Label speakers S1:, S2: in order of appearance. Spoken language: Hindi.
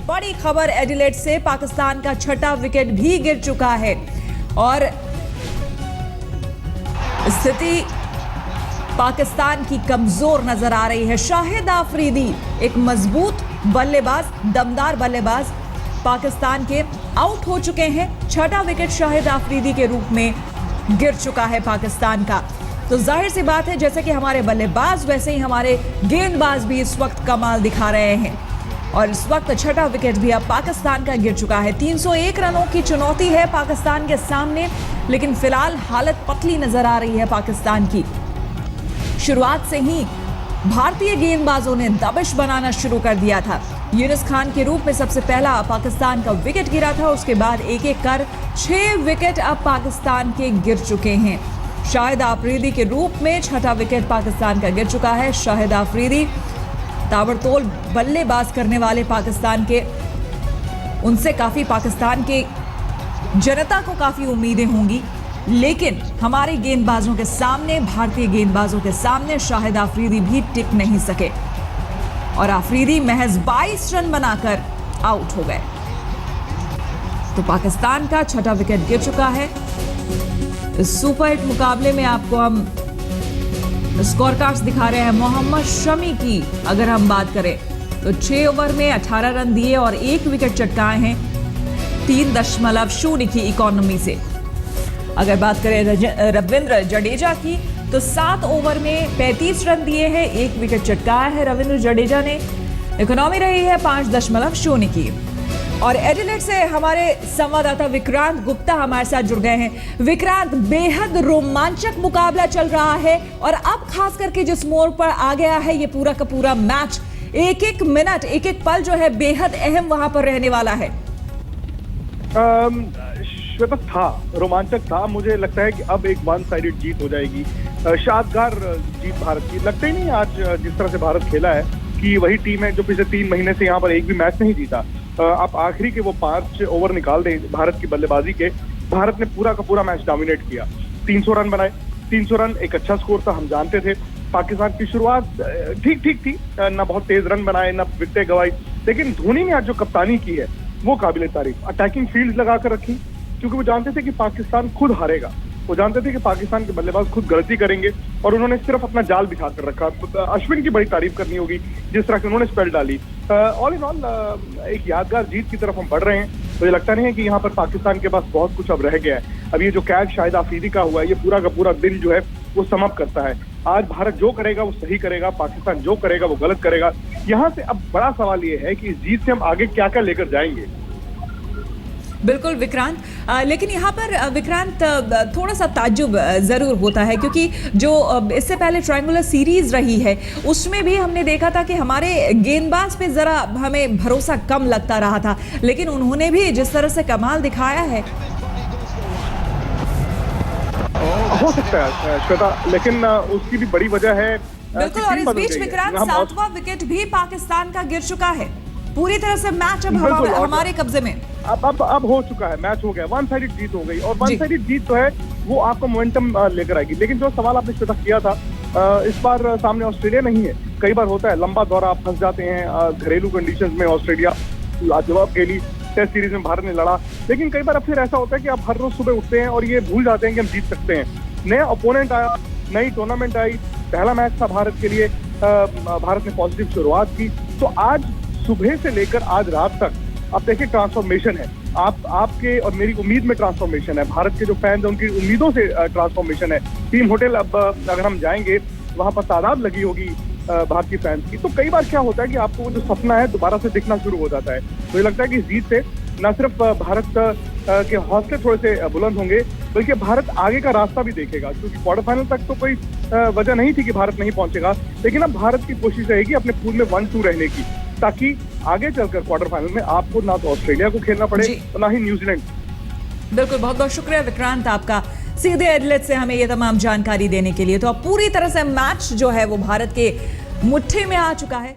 S1: बड़ी खबर एडिलेड से, पाकिस्तान का छठा विकेट भी गिर चुका है और स्थिति पाकिस्तान की कमजोर नजर आ रही है। शाहिद आफरीदी एक मजबूत बल्लेबाज, दमदार बल्लेबाज पाकिस्तान के आउट हो चुके हैं। छठा विकेट शाहिद आफरीदी के रूप में गिर चुका है पाकिस्तान का। तो जाहिर सी बात है, जैसे कि हमारे बल्लेबाज वैसे ही हमारे गेंदबाज भी इस वक्त कमाल दिखा रहे हैं और इस वक्त छठा विकेट भी अब पाकिस्तान का गिर चुका है। 301 रनों की चुनौती है पाकिस्तान के सामने, लेकिन फिलहाल हालत पतली नजर आ रही है पाकिस्तान की। शुरुआत से ही भारतीय गेंदबाजों ने दबिश बनाना शुरू कर दिया था। यूनुस खान के रूप में सबसे पहला पाकिस्तान का विकेट गिरा था, उसके बाद एक एक कर 6 विकेट अब पाकिस्तान के गिर चुके हैं। शाहिद आफरीदी के रूप में छठा विकेट पाकिस्तान का गिर चुका है। शाहिद आफरीदी ताबड़तोड़ बल्लेबाज करने वाले पाकिस्तान के, उनसे काफी पाकिस्तान के जनता को काफी उम्मीदें होंगी, लेकिन हमारे गेंदबाजों के सामने, भारतीय गेंदबाजों के सामने शाहिद आफरीदी भी टिक नहीं सके और आफरीदी महज 22 रन बनाकर आउट हो गए। तो पाकिस्तान का छठा विकेट गिर चुका है। इस सुपरहिट मुकाबले में आपको हम स्कोर कार्ड्स दिखा रहे हैं। मोहम्मद शमी की अगर हम बात करें तो 6 ओवर में 18 रन दिए और 1 विकेट चटकाए हैं 3.0 की इकोनॉमी से। अगर बात करें रविंद्र जडेजा की तो 7 ओवर में 35 रन दिए हैं, 1 विकेट चटकाया है रविंद्र जडेजा ने। इकोनॉमी रही है 5.0 की। और एडिलेड से हमारे संवाददाता विक्रांत गुप्ता हमारे साथ जुड़ गए हैं। विक्रांत, बेहद रोमांचक मुकाबला चल रहा है और अब खास करके जिस मोड़ पर आ गया है ये पूरा का पूरा मैच, एक एक मिनट, एक एक पल जो है बेहद अहम वहां पर रहने वाला है।
S2: श्वेता, था रोमांचक था। मुझे लगता है कि अब एक वन साइडेड जीत हो जाएगी, शानदार जीत भारत की। लगता ही नहीं आज जिस तरह से भारत खेला है कि वही टीम है जो पिछले 3 महीने से यहाँ पर एक भी मैच नहीं जीता। आप आखिरी के वो 5 ओवर निकाल दें भारत की बल्लेबाजी के, भारत ने पूरा का पूरा मैच डोमिनेट किया। 300 रन बनाए। 300 रन एक अच्छा स्कोर था, हम जानते थे। पाकिस्तान की शुरुआत ठीक थी, ना बहुत तेज रन बनाए, ना विकेटें गंवाई, लेकिन धोनी ने आज जो कप्तानी की है वो काबिले तारीफ। अटैकिंग फील्ड लगाकर रखी, क्योंकि वो जानते थे कि पाकिस्तान खुद हारेगा। वो जानते थे कि पाकिस्तान के बल्लेबाज खुद गलती करेंगे और उन्होंने सिर्फ अपना जाल बिछा कर रखा। अश्विन की बड़ी तारीफ करनी होगी, जिस तरह की उन्होंने स्पेल डाली। ऑल इन ऑल एक यादगार जीत की तरफ हम बढ़ रहे हैं। मुझे लगता नहीं है कि यहाँ पर पाकिस्तान के पास बहुत कुछ अब रह गया है। अब ये जो कैच शाहिद आफरीदी का हुआ है, ये पूरा का पूरा दिन जो है वो समअप करता है। आज भारत जो करेगा वो सही करेगा, पाकिस्तान जो करेगा वो गलत करेगा। यहाँ से अब बड़ा सवाल ये है कि इस जीत से हम आगे क्या क्या लेकर जाएंगे।
S1: बिल्कुल विक्रांत, लेकिन यहाँ पर विक्रांत थोड़ा सा ताज्जुब ज़रूर होता है, क्योंकि जो इससे पहले ट्रायंगुलर सीरीज रही है उसमें भी हमने देखा था कि हमारे गेंदबाज पे ज़रा हमें भरोसा कम लगता रहा था, लेकिन उन्होंने भी जिस तरह से कमाल दिखाया है।
S2: हो सकता है श्वेता, लेकिन उसकी भी बड़ी वजह है।
S1: बिल्कुल, और इस बीच विक्रांत 7वां विकेट भी पाकिस्तान का गिर चुका है। पूरी तरह से मैच अब हमारे कब्जे में।
S2: अब हो चुका है, मैच हो गया, वन साइडेड जीत हो गई। और वन साइडेड जीत जो है वो आपको मोमेंटम लेकर आएगी। लेकिन जो सवाल आपने श्वेता किया था, इस बार सामने ऑस्ट्रेलिया नहीं है। कई बार होता है लंबा दौरा, आप फंस जाते हैं। घरेलू कंडीशंस में ऑस्ट्रेलिया लाजवाब खेली, टेस्ट सीरीज में भारत ने लड़ा, लेकिन कई बार फिर ऐसा होता है कि आप हर रोज सुबह उठते हैं और ये भूल जाते हैं कि हम जीत सकते हैं। नया ओपोनेंट आया, नई टूर्नामेंट आई, पहला मैच था भारत के लिए। भारत ने पॉजिटिव शुरुआत की, तो आज सुबह से लेकर आज रात तक आप देखिए ट्रांसफॉर्मेशन है। आपके और मेरी उम्मीद में ट्रांसफॉर्मेशन है। भारत के जो फैंस हैं उनकी उम्मीदों से ट्रांसफॉर्मेशन है। टीम होटल अब अगर हम जाएंगे वहां पर तादाद लगी होगी भारतीय फैंस की। तो कई बार क्या होता है कि आपको वो जो सपना है दोबारा से दिखना शुरू हो जाता है। मुझे लगता है कि इस जीत से न सिर्फ भारत के हौसले थोड़े से बुलंद होंगे, बल्कि भारत आगे का रास्ता भी देखेगा। क्योंकि क्वार्टर फाइनल तक तो कोई वजह नहीं थी कि भारत नहीं पहुंचेगा, लेकिन अब भारत की कोशिश रहेगी अपने पूल में 1-2 रहने की, ताकि आगे चलकर क्वार्टर फाइनल में आपको ना तो ऑस्ट्रेलिया को खेलना पड़े और ना ही न्यूजीलैंड।
S1: बिल्कुल, बहुत बहुत शुक्रिया विक्रांत आपका, सीधे एडिलेड से हमें ये तमाम जानकारी देने के लिए। तो अब पूरी तरह से मैच जो है वो भारत के मुट्ठी में आ चुका है।